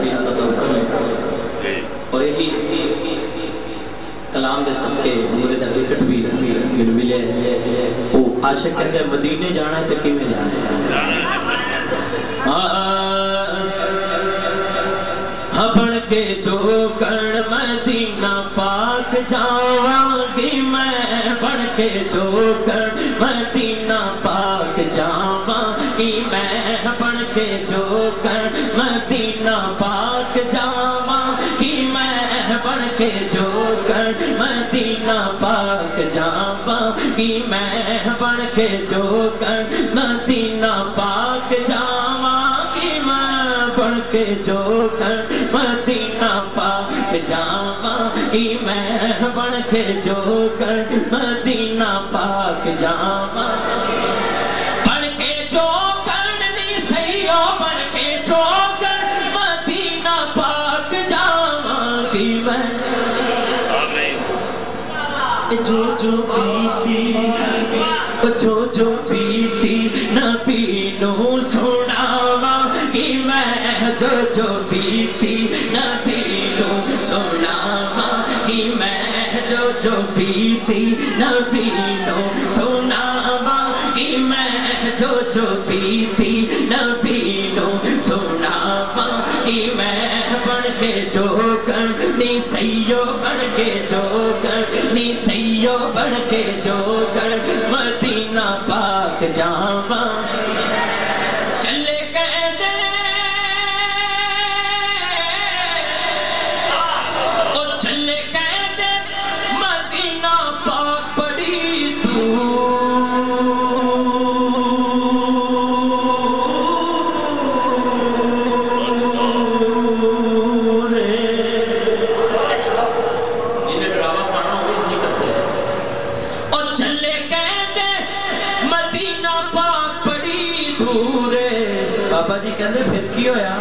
20 اور یہی کلام دے صدقے میرے دا ٹکٹ بھی میرے ملے وہ عاشق کہتے ہیں مدینے جانا ہے تو کی میں جانا ہے بڑھ کے جو کر مدینہ پاک جاواں گی میں بڑھ کے جو کر مدینہ پاک جاواں گی میں بڑھ کے جو کر مدینہ پاک جاواں گی میں بڑھ کے جو کر مدینہ پاک جاواں گی میں بڑھ کے جو کر مدینہ پاک جاواں گی میں بڑھ کے جو کر مدینہ پاک جاواں گی میں بڑھ کے جو کر مدینہ پاک جاواں بڑھ کے جو کرنی سیو بڑھ کے جو کر مدینہ پاک جاواں گی میں جو پیتی نبی نو سناواں گی میں جو پیتی نبی نو سناواں گی میں جو پیتی نبی نو سناواں گی میں جو پیتی نبی نو سناواں گی میں بڑھ کے جو کرنی سیو بڑھ کے جو کرنی سیو بڑھ کے جو کر مدینہ پاک جاواں چلے قیدے او چلے قیدے مدینہ پاک بڑی بابا جی کہندے پھر کی ہویا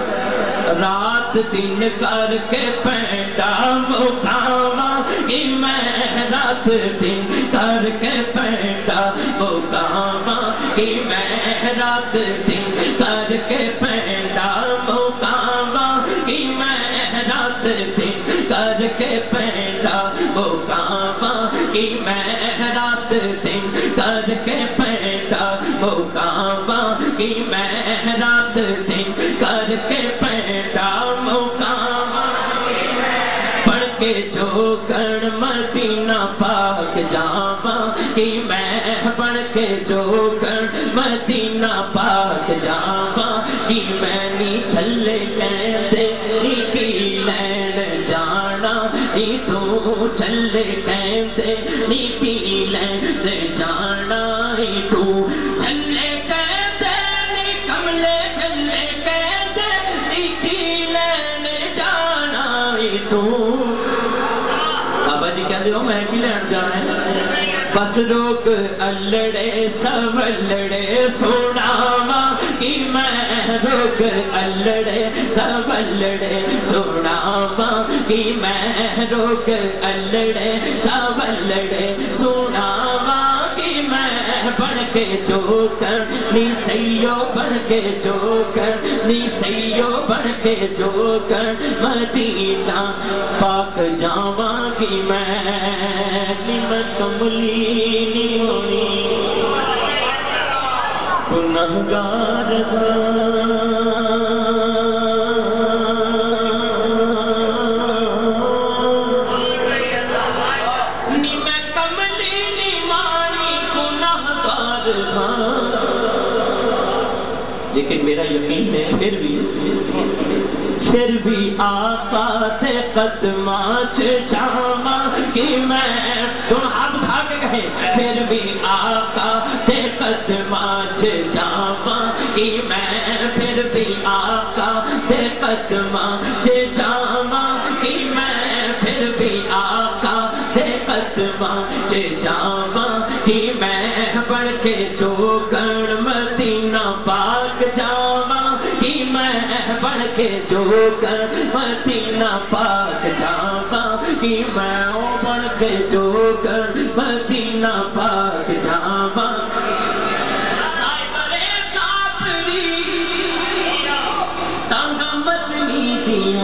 رات دن کر کے پینٹا مقاواں گی میں رات دن کر کے پینٹا مقاواں گی میں رات دن کر کے پینٹا مقاواں گی میں رات دن کر کے پینٹا مقاواں گی میں رات دن کر کے پینٹا مقاواں گی میں رات دن کر کے پینٹا مقاواں پڑھ کے جو کر مدینہ پاک جاواں گی میں پڑھ کے جو کر مدینہ پاک جاواں گی میں نی چھلے کہندے نی کی لین جانا نی تو چھلے کہندے نی کی لین جانا نی تو چھلے کہندے نی کملے چھلے کہندے نی کی لین جانا نی تو بابا جی کہندے ہو میں کی لین جانا ہے بس روک اللڑے سولڑے سناواں گی میں روک اللڑے سولڑے سناواں گی میں روک اللڑے سولڑے سناواں گی میں بڑھ کے جو کرنی سیو بڑھ کے جو کرنی سیو بڑھ کے جو کر مدینہ پاک جاواں گی میں نعمت کملی گنہگار نی میں کملی نی مانی گنہگار لیکن میرا یقین ہے پھر بھی آقا تے قدماں جاواں گی میں دونوں ہاتھ اٹھا کے کہیں پھر بھی آقا تے قدماں جاواں گی میں پھر بھی آقا تے قدماں جاواں گی میں پھر بھی آقا تے قدماں جاواں گی میں بڑھ کے جو کر مدینہ پاک جاواں گی میں بڑھ کے جو کر مدینہ پاک جاواں گی میں بڑھ کے جو کر مدینہ پاک جاواں سائبرے سابری تانگا مدنی دیاں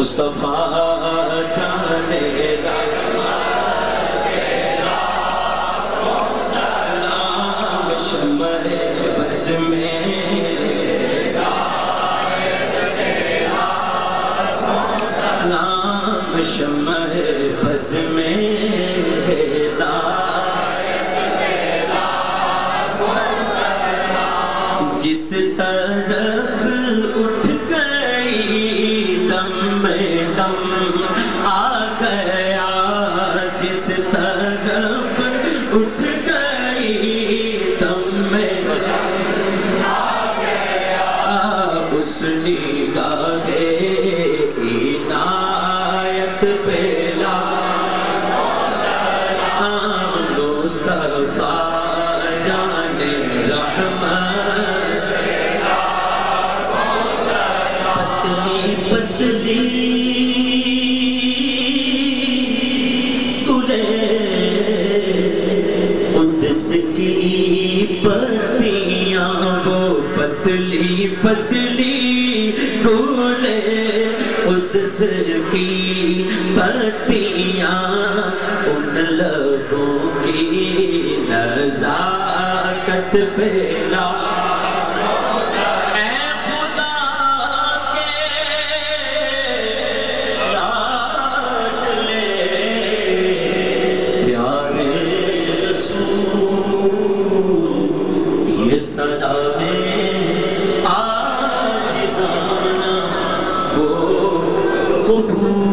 مصطفیٰ جانے شمع بز میں شمع بز میں جس طرف اٹھ گئی دم میں دم آ گیا جس طرف اٹھ گئی دم میں آ گیا اس نگاہ عنایت پہ مصطفیٰ جان رحمت پتلی پتلی گلے قدس کی پتیاں وہ پتلی پتلی گلے قدس کی پتیاں ان لبوں کی نزاکت پہ لا اے خدا کے لاڈلے پیارے رسول یہ صدا ہے عاجزانہ وہ قبول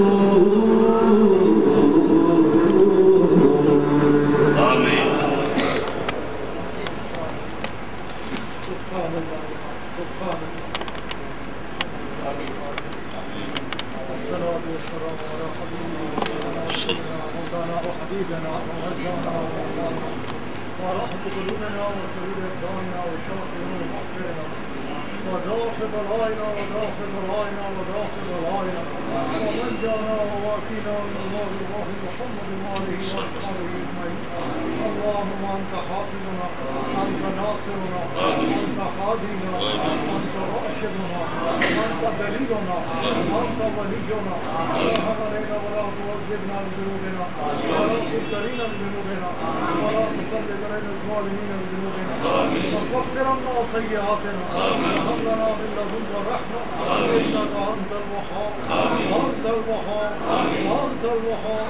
ودافع بلائنا ودافع بلائنا ودافع بلائنا ومن جانا وواكينا من الله الله محمد وآله وأصحابه أجمعين اللهم أنت حافظنا أنت ناصرنا أنت هادينا أنت راشدنا أنت دليلنا أنت ولينا لا تهلكنا ولا تعذبنا بذنوبنا ولا تبتلينا بذنوبنا ولا تسلط علينا الظالمين بذنوبنا وكفر عنا سيئاتنا وهب لنا من لدنك رحمة إنك أنت الوهاب أنت الوهاب أنت الوهاب